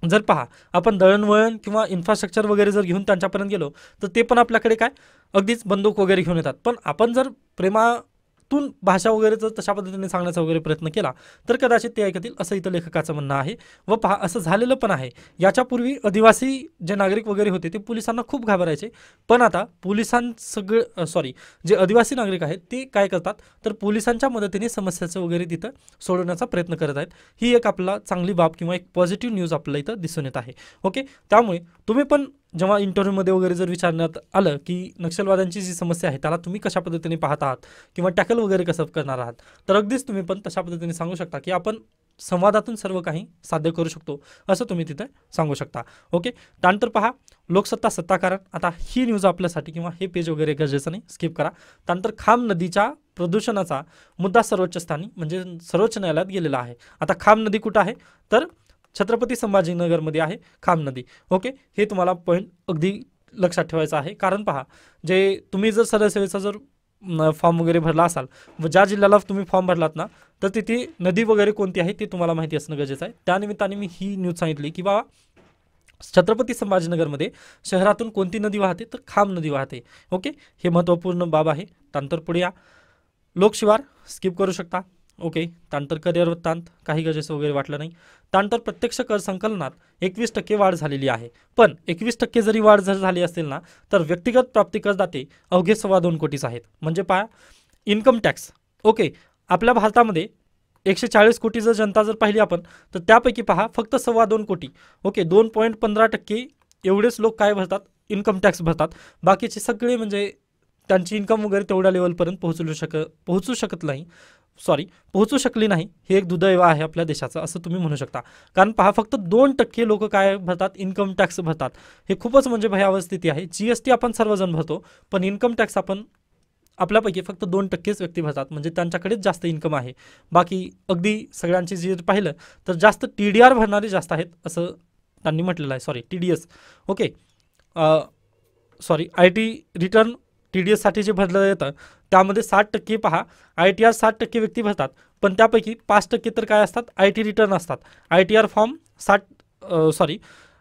जर पहा आपण दळणवळण किंवा इन्फ्रास्ट्रक्चर वगैरे जर घेऊन त्यांच्यापर्यंत गेलो तर ते पण आपल्याकडे काय अगदीच बंदूक वगैरे घेऊन येतात. पण आपण जर प्रेमातून भाषा वगैरे जर तशा पद्धतीने सांगण्याचा वगैरे प्रयत्न केला तर कदाचित ते ऐकतील असं इथं लेखकाचं म्हणणं आहे. व पहा असं झालेलं पण आहे. याच्यापूर्वी आदिवासी जे नागरिक वगैरे होते ते पोलिसांना खूप घाबरायचे, पण आता जे आदिवासी नागरिक आहेत ते काय करतात तर पोलिसांच्या मदतीने समस्याचं वगैरे तिथं सोडवण्याचा प्रयत्न करत आहेत. ही एक आपला चांगली बाब किंवा एक पॉझिटिव्ह न्यूज आपल्याला इथं दिसून येत आहे. ओके, त्यामुळे तुम्ही पण जेव्हा इंटरव्ह्यूमध्ये वगैरे जर विचारण्यात आलं की नक्षलवाद्यांची जी समस्या आहे त्याला तुम्ही कशा पद्धतीने पाहत आहात किंवा टॅकल वगैरे कसं करणार आहात तर अगदीच तुम्ही पण तशा पद्धतीने सांगू शकता की आपण संवादातून सर्व काही साध्य करू शकतो असं तुम्ही तिथे सांगू शकता. ओके, त्यानंतर पहा लोकसत्ता सत्ताकारण. आता ही न्यूज आपल्यासाठी किंवा हे पेज वगैरे गरजेचं नाही, स्किप करा. त्यानंतर खाम नदीच्या प्रदूषणाचा मुद्दा सर्वोच्च स्थानी म्हणजे सर्वोच्च न्यायालयात गेलेला आहे. आता खाम नदी कुठं आहे तर छत्रपती संभाजीनगरमध्ये आहे खाम नदी. ओके, हे तुम्हाला पॉईंट अगदी लक्षात ठेवायचं आहे. कारण पहा जे तुम्ही जर सरळ सेवेचा जर फॉर्म वगैरे भरला असाल व ज्या जिल्ह्याला तुम्ही फॉर्म भरलात ना तर तिथे नदी वगैरे कोणती आहे ते तुम्हाला माहिती असणं गरजेचं आहे. त्यानिमित्ताने मी ही न्यूज सांगितली की बाबा छत्रपती संभाजीनगरमध्ये शहरातून कोणती नदी वाहते तर खाम नदी वाहते. ओके, हे महत्त्वपूर्ण बाब आहे. त्यानंतर पुढे या लोकशिवार स्किप करू शकता. ओके, त्यानंतर करिअर वृत्तांत काही गरजेचं वगैरे वाटलं नाही. त्यानंतर प्रत्यक्ष कर संकलनात 21% वाढ झालेली आहे. पण 21% जरी वाढ जर झाली असेल ना तर व्यक्तिगत प्राप्ती करदाते अवघे 2.25 कोटीच आहेत. म्हणजे पहा इन्कम टॅक्स. ओके, आपल्या भारतामध्ये 140 कोटी जर जनता जर पाहिली आपण तर त्यापैकी पहा फक्त 2.25 कोटी ओके 2.15% एवढेच लोक काय भरतात इन्कम टॅक्स भरतात. बाकीचे सगळे म्हणजे त्यांची इन्कम वगैरे तेवढ्या लेवलपर्यंत पोहोचू शकली नाही. हे एक दुर्दैव आहे आपल्या देशाचं असं तुम्ही म्हणू शकता. कारण पहा फक्त 2% लोक काय भरतात इन्कम टॅक्स भरतात. हे खूपच म्हणजे भयावह स्थिती आहे. GST आपण सर्वजण भरतो पण इन्कम टॅक्स आपण आपल्यापैकी फक्त 2%च व्यक्ती भरतात. म्हणजे त्यांच्याकडेच जास्त इन्कम आहे. बाकी अगदी सगळ्यांची जी पाहिलं तर जास्त TDR भरणारे जास्त आहेत असं त्यांनी म्हटलेलं आहे. TDS ओके IT रिटर्न TDSसाठी जे भरलं जातं त्यामध्ये 60% पहा ITR 60% व्यक्ती भरतात. पण त्यापैकी 5% तर काय असतात IT रिटर्न असतात. ITR फॉर्म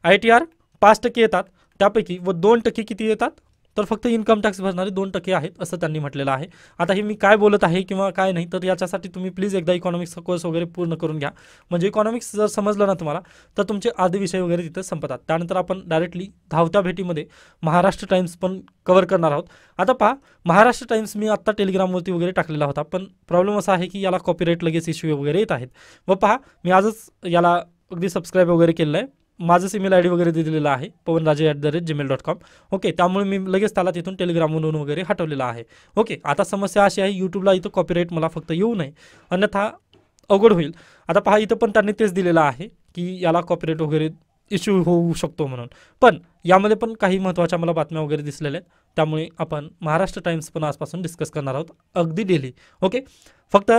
ITR 5% येतात त्यापैकी व 2% किती येतात तर फक्त इन्कम टॅक्स भरणारे 2% आहेत असं त्यांनी म्हटलेलं आहे. आता हे मी काय बोलत आहे किंवा काय नाही तर याच्यासाठी तुम्ही प्लीज एकदा इकॉनॉमिक्सचा कोर्स वगैरे पूर्ण करून घ्या. म्हणजे इकॉनॉमिक्स जर समजलं ना तुम्हाला तर तुमचे आधी विषय वगैरे तिथे संपतात. त्यानंतर आपण डायरेक्टली धावत्या भेटीमध्ये महाराष्ट्र टाइम्स पण कव्हर करणार आहोत. आता पहा महाराष्ट्र टाइम्स मी आत्ता टेलिग्रामवरती वगैरे टाकलेला होता पण प्रॉब्लेम असा आहे की याला कॉपीराईट लगेच इश्यू वगैरे येत आहेत. व पहा मी आजच याला अगदी सबस्क्राईब वगैरे केलेलं आहे. माझंच ईमेल ID वगैरे दिलेलं आहे pawanraje@gmail.com. ओके, त्यामुळे मी लगेच त्याला तिथून टेलिग्रामवरून वगैरे हटवलेलं आहे. ओके, आता समस्या अशी आहे यूट्यूबला इथं कॉपीराईट मला फक्त येऊ नये अन्यथा अवघड होईल. आता पहा इथं पण त्यांनी तेच दिलेलं आहे की याला कॉपीराईट वगैरे इश्यू होऊ शकतो म्हणून. पण यामध्ये पण काही महत्त्वाच्या मला बातम्या वगैरे दिसलेल्या आहेत. त्यामुळे आपण महाराष्ट्र टाइम्स पण आजपासून डिस्कस करणार आहोत अगदी डेली. ओके, फक्त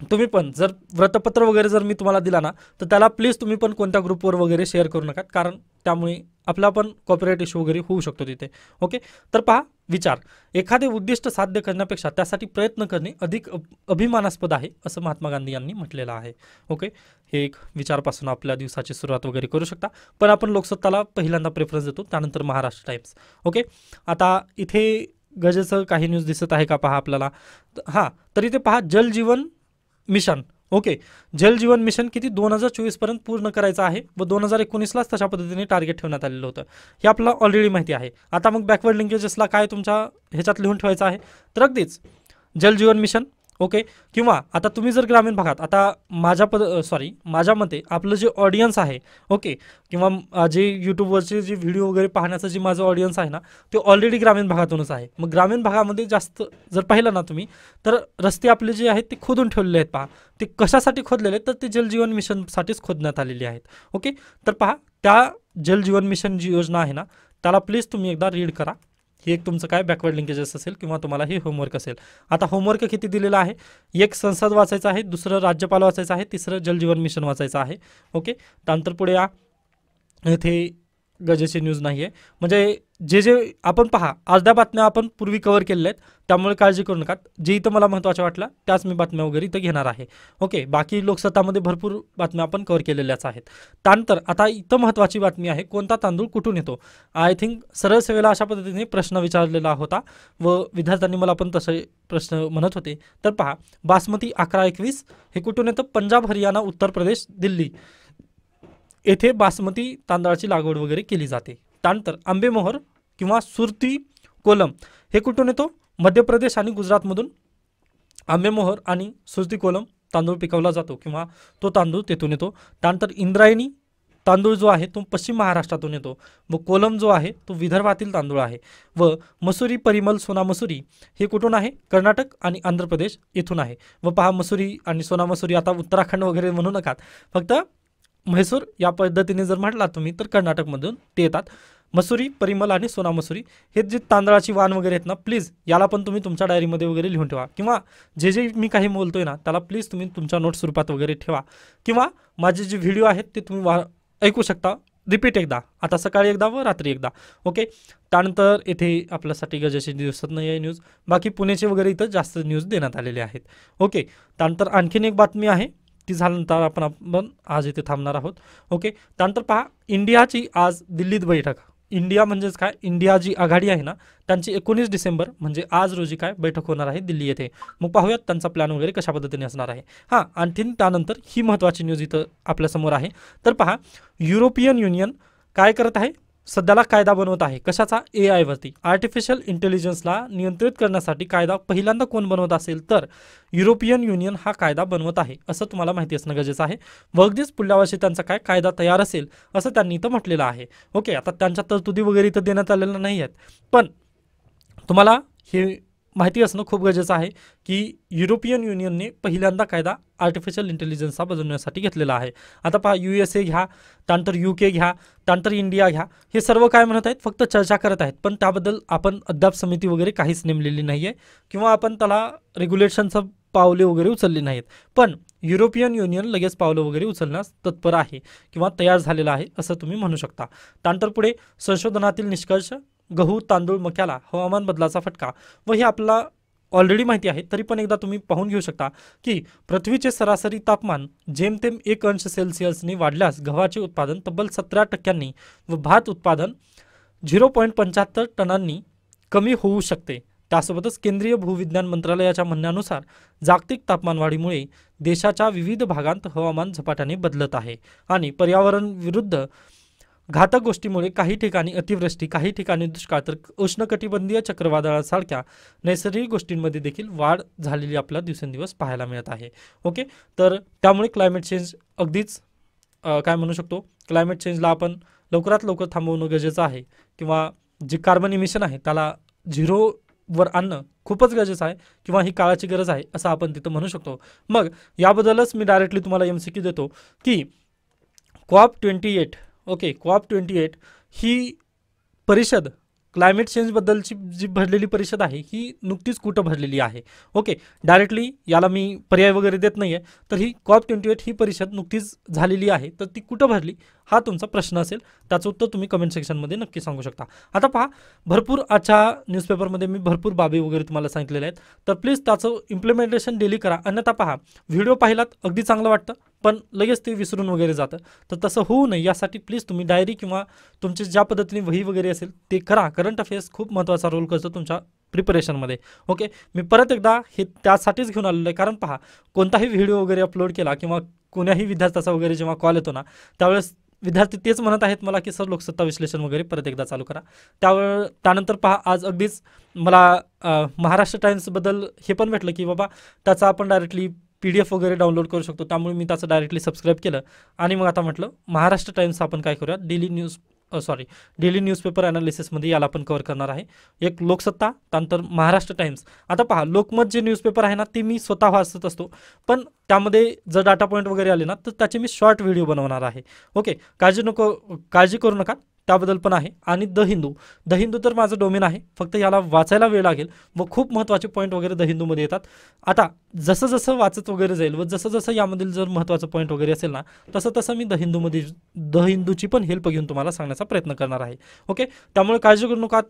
तुम्ही पण जर वृत्तपत्र वगैरे जर मी तुम्हाला दिला ना तर त्याला प्लीज तुम्ही पण कोणत्या ग्रुपवर वगैरे शेअर करू नका कारण त्यामुळे आपला पण कॉपीराईट इश्यू वगैरे होऊ शकतो तिथे. ओके, तर पहा विचार एखादे उद्दिष्ट साध्य करण्यापेक्षा त्यासाठी प्रयत्न करणे अधिक अभिमानास्पद आहे असं महात्मा गांधी यांनी म्हटलेलं आहे. ओके, हे एक विचारपासून आपल्या दिवसाची सुरुवात वगैरे करू शकता. पण आपण लोकसत्ताला पहिल्यांदा प्रेफरन्स देतो त्यानंतर महाराष्ट्र टाइम्स. ओके, आता इथे गजेचं काही न्यूज दिसत आहे का पहा आपल्याला. हां, तर इथे पहा जल जीवन मिशन. ओके, जल जीवन मिशन किती 2024 पर्यंत पूर्ण करायचं आहे व 2019लाच तशा पद्धतीने टार्गेट ठेवण्यात आलेलं होतं. हे आपल्याला ऑलरेडी माहिती आहे. आता मग बॅकवर्ड लिंकेजेसला काय तुमच्या ह्याच्यात लिहून ठेवायचं आहे तर अगदीच जल जीवन मिशन. ओके, किंवा आता तुम्ही जर ग्रामीण भागात आता माझ्या मते आपलं जे ऑडियन्स आहे ओके किंवा जे यूट्यूबवरचे जे व्हिडिओ वगैरे पाहण्याचं जे माझं ऑडियन्स आहे ना ते ऑलरेडी ग्रामीण भागातूनच आहे. मग ग्रामीण भागामध्ये जास्त जर पाहिलं ना तुम्ही तर रस्ते आपले जे आहेत ते खोदून ठेवलेले आहेत. पहा ते कशासाठी खोदलेले आहेत तर ते जलजीवन मिशनसाठीच खोदण्यात आलेले आहेत. ओके, तर पहा त्या जलजीवन मिशन जी योजना आहे ना त्याला प्लीज तुम्ही एकदा रीड करा. हे एक तुमचं काय बॅकवर्ड लिंकेजेस असेल किंवा तुम्हाला हे होमवर्क असेल. आता होमवर्क किती दिलेलं आहे, एक संसद वाचायचं आहे, दुसरं राज्यपाल वाचायचं आहे, तिसरं जलजीवन मिशन वाचायचं आहे. ओके, त्यानंतर पुढे या इथे गजेची न्यूज नाही आहे. म्हणजे जे आपण पहा अर्ध्या बातम्या आपण पूर्वी कव्हर केलेल्या आहेत त्यामुळे काळजी करू नका. जे इथं मला महत्त्वाच्या वाटल्या त्याच मी बातम्या वगैरे इथं घेणार आहे. ओके, बाकी लोकसत्तामध्ये भरपूर बातम्या आपण कव्हर केलेल्याच आहेत. त्यानंतर आता इथं महत्त्वाची बातमी आहे कोणता तांदूळ कुठून येतो. आय थिंक सरळ सेवेला अशा पद्धतीने प्रश्न विचारलेला होता व विद्यार्थ्यांनी मला पण तसे प्रश्न म्हणत होते. तर पहा बासमती 1121 हे कुठून येतं, पंजाब, हरियाणा, उत्तर प्रदेश, दिल्ली येथे बासमती तांदळाची लागवड वगैरे केली जाते. त्यानंतर आंबेमोहर किंवा सुरती कोलम हे कुठून येतो, मध्य प्रदेश आणि गुजरातमधून आंबेमोहर आणि सुरती कोलम तांदूळ पिकवला जातो किंवा तो तांदूळ तेथून येतो. त्यानंतर इंद्रायणी तांदूळ जो आहे तो पश्चिम महाराष्ट्रातून येतो व कोलम जो आहे तो विदर्भातील तांदूळ आहे. व मसुरी, परिमल, सोना मसुरी हे कुठून आहे, कर्नाटक आणि आंध्र प्रदेश येथून आहे. व पहा मसुरी आणि सोना मसुरी आता उत्तराखंड वगैरे म्हणू नकात, फक्त म्हैसूर या पद्धतीने जर म्हटलात तुम्ही तर कर्नाटकमधून ते येतात. मसुरी, परिमल आणि सोना मसुरी हे जे तांदळाची वाण वगैरे आहेत ना प्लीज याला पण तुम्ही तुमच्या डायरीमध्ये वगैरे लिहून ठेवा किंवा जे मी काही बोलतोय ना त्याला प्लीज तुम्ही तुमच्या नोट्स स्वरूपात वगैरे ठेवा किंवा माझे जे व्हिडिओ आहेत ते तुम्ही ऐकू शकता रिपीट एकदा, आता सकाळी एकदा व रात्री एकदा. ओके, त्यानंतर येथे आपल्यासाठी गरजेची दिसत नाही आहे न्यूज. बाकी पुण्याचे वगैरे इथं जास्त न्यूज देण्यात आलेले आहेत. ओके, त्यानंतर आणखीन एक बातमी आहे, ती झाल्यानंतर आपण आज इथे थांबणार आहोत. ओके, त्यानंतर पहा, इंडियाची आज दिल्लीत बैठक. इंडिया म्हणजेच काय, इंडिया जी आघाडी आहे ना, त्यांची 19 डिसेंबर म्हणजे आज रोजी काय बैठक होणार आहे दिल्ली येथे. मग पाहूयात त्यांचा प्लॅन वगैरे कशा पद्धतीने असणार आहे. हां, आणखीन त्यानंतर ही महत्त्वाची न्यूज इथं आपल्यासमोर आहे. तर पहा, युरोपियन युनियन काय करत आहे, सध्याला कायदा बनवत आहे. कशाचा, AI वरती, आर्टिफिशियल इंटेलिजन्सला नियंत्रित करण्यासाठी कायदा पहिल्यांदा कोण बनवत असेल तर युरोपियन युनियन हा कायदा बनवत आहे, असं तुम्हाला माहिती असणं गरजेचं आहे. व अगदीच पुढल्या वर्षी त्यांचा काय कायदा तयार असेल असं त्यांनी इथं म्हटलेलं आहे. ओके, आता त्यांच्या तरतुदी वगैरे इथं देण्यात आलेल्या नाही आहेत, पण तुम्हाला हे माहिती असणं खूप गरजेचं आहे की युरोपियन युनियनने पहिल्यांदा कायदा आर्टिफिशियल इंटेलिजन्सचा बनवण्यासाठी घेतलेला आहे. आता पहा, USA घ्या, त्यानंतर UK घ्या, त्यानंतर इंडिया घ्या, हे सर्व काय म्हणत आहेत, फक्त चर्चा करत आहेत, पण त्याबद्दल आपण अद्याप समिती वगैरे काहीच नेमलेली नाही आहे किंवा आपण त्याला रेग्युलेशनचं पावले वगैरे उचलली नाहीत. पण युरोपियन युनियन लगेच पावलं वगैरे उचलण्यास तत्पर आहे किंवा तयार झालेला आहे असं तुम्ही म्हणू शकता. त्यानंतर पुढे संशोधनातील निष्कर्ष, गहू, तांदूळ, मक्याला हवामान बदलाचा फटका. व हे आपल्याला ऑलरेडी माहिती आहे, तरी पण एकदा तुम्ही पाहून घेऊ शकता की पृथ्वीचे सरासरी तापमान जेमतेम 1 अंश सेल्सिअसने वाढल्यास गव्हाचे उत्पादन तब्बल 17% व भात उत्पादन 0.75 टनांनी कमी होऊ शकते. त्यासोबतच केंद्रीय भूविज्ञान मंत्रालयाच्या म्हणण्यानुसार जागतिक तापमानवाढीमुळे देशाच्या विविध भागांत हवामान झपाट्याने बदलत आहे आणि पर्यावरण विरुद्ध घातक गोष्टीमुळे काही ठिकाणी अतिवृष्टी, काही ठिकाणी दुष्काळ, तर उष्णकटिबंधीय चक्रीवादळासारख्या नैसर्गिक गोष्टींमध्ये देखील वाढ झालेली आपल्याला दिवसेंदिवस पाहायला मिळत आहे. ओके, तर त्यामुळे क्लायमेट चेंज अगदीच काय म्हणू शकतो, क्लायमेट चेंजला आपण लवकरात लवकर थांबवणं गरजेचं आहे किंवा जे कार्बन इमिशन आहे त्याला 0वर आणणं खूपच गरजेचं आहे किंवा ही काळाची गरज आहे असं आपण तिथं म्हणू शकतो. मग याबद्दलच मी डायरेक्टली तुम्हाला MCQ देतो की COP28, ओके, COP28 ही परिषद क्लायमेट चेंजबद्दलची जी भरलेली परिषद आहे ही नुकतीच कुठं भरलेली आहे. ओके, डायरेक्टली याला मी पर्याय वगैरे देत नाही आहे, तर ही COP28 ही परिषद नुकतीच झालेली आहे, तर ती कुठं भरली हा तुमचा प्रश्न असेल, त्याचं उत्तर तुम्ही कमेंट सेक्शनमध्ये नक्की सांगू शकता. आता पहा, भरपूर आजच्या न्यूजपेपरमध्ये मी भरपूर बाबी वगैरे तुम्हाला सांगितलेल्या आहेत, तर प्लीज त्याचं इम्प्लिमेंटेशन डेली करा. अन्यथा पहा, व्हिडिओ पाहिलात अगदी चांगलं वाटतं पण लगेच ते विसरून वगैरे जातं, तर तसं होऊ नये यासाठी प्लीज तुम्ही डायरी किंवा तुमची ज्या पद्धतीने वही वगैरे असेल ते करा. करंट अफेअर्स खूप महत्त्वाचा रोल करतो तुमच्या प्रिपरेशनमध्ये. ओके, मी परत एकदा हे त्यासाठीच घेऊन आलेलो आहे, कारण पहा, कोणताही व्हिडिओ वगैरे अपलोड केला किंवा कोण्याही विद्यार्थ्याचा वगैरे जेव्हा कॉल येतो ना, त्यावेळेस विद्यार्थी तेच म्हणत आहेत मला की सर लोकसत्ता विश्लेषण वगैरे परत एकदा चालू करा. त्यानंतर पहा, आज अगदीच मला महाराष्ट्र टाइम्सबद्दल हे पण भेटलं की बाबा त्याचा आपण डायरेक्टली PDF वगैरे डाउनलोड करू शकतो, त्यामुळे मी त्याचं डायरेक्टली सबस्क्राईब केलं आणि मग आता म्हटलं महाराष्ट्र टाइम्स आपण काय करूया, डेली न्यूजपेपर ॲनालिसिसमध्ये याला आपण कव्हर करणार आहे. एक लोकसत्ता, त्यानंतर महाराष्ट्र टाइम्स. आता पहा, लोकमत जे न्यूजपेपर आहे ना ते मी स्वतः वाचत असतो, पण त्यामध्ये जर डाटा पॉईंट वगैरे आले ना तर त्याचे मी शॉर्ट व्हिडिओ बनवणार आहे. ओके, काळजी करू नका, त्याबद्दल पण आहे. आणि द हिंदू तर माझं डोमेन आहे, फक्त याला वाचायला वेळ लागेल व खूप महत्त्वाचे पॉईंट वगैरे द हिंदूमध्ये येतात. आता जसं जसं वाचत वगैरे जाईल व जसं जसं यामधील जर महत्त्वाचं पॉईंट वगैरे असेल ना तसं तसं मी द हिंदूची पण हेल्प घेऊन तुम्हाला सांगण्याचा प्रयत्न करणार आहे. ओके, त्यामुळे काळजी करू नका.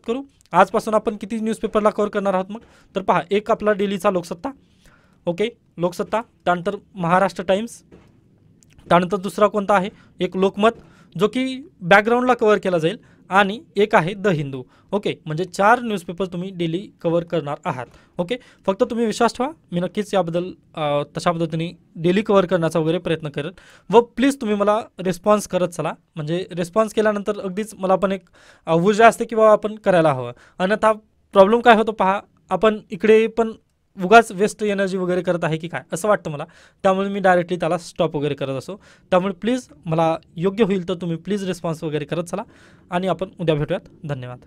आजपासून आपण किती न्यूजपेपरला कव्हर करणार आहोत मग, तर पहा, एक आपला डेलीचा लोकसत्ता, ओके, लोकसत्ता, त्यानंतर महाराष्ट्र टाइम्स, त्यानंतर दुसरा कोणता आहे, एक लोकमत जो की बॅकग्राऊंडला कव्हर केला जाईल, आणि एक आहे द हिंदू. ओके, म्हणजे 4 न्यूजपेपर तुम्ही डेली कव्हर करणार आहात. ओके, फक्त तुम्ही विश्वास ठेवा, मी नक्कीच याबद्दल तशा पद्धतीने डेली कव्हर करण्याचा वगैरे प्रयत्न करेन. व प्लीज तुम्ही मला रिस्पॉन्स करत चला, म्हणजे रिस्पॉन्स केल्यानंतर अगदीच मला पण एक ऊर्जा असते की बाबा आपण करायला हवं. अन्यथा प्रॉब्लेम काय होतो पहा, आपण इकडे पण उगाच वेस्ट एनर्जी वगैरे करत आहे की काय असं वाटतं मला, त्यामुळे मी डायरेक्टली त्याला स्टॉप वगैरे करत असो. त्यामुळे प्लीज मला योग्य होईल तर तुम्ही प्लीज रिस्पॉन्स वगैरे करत चला आणि आपण उद्या भेटूयात. धन्यवाद.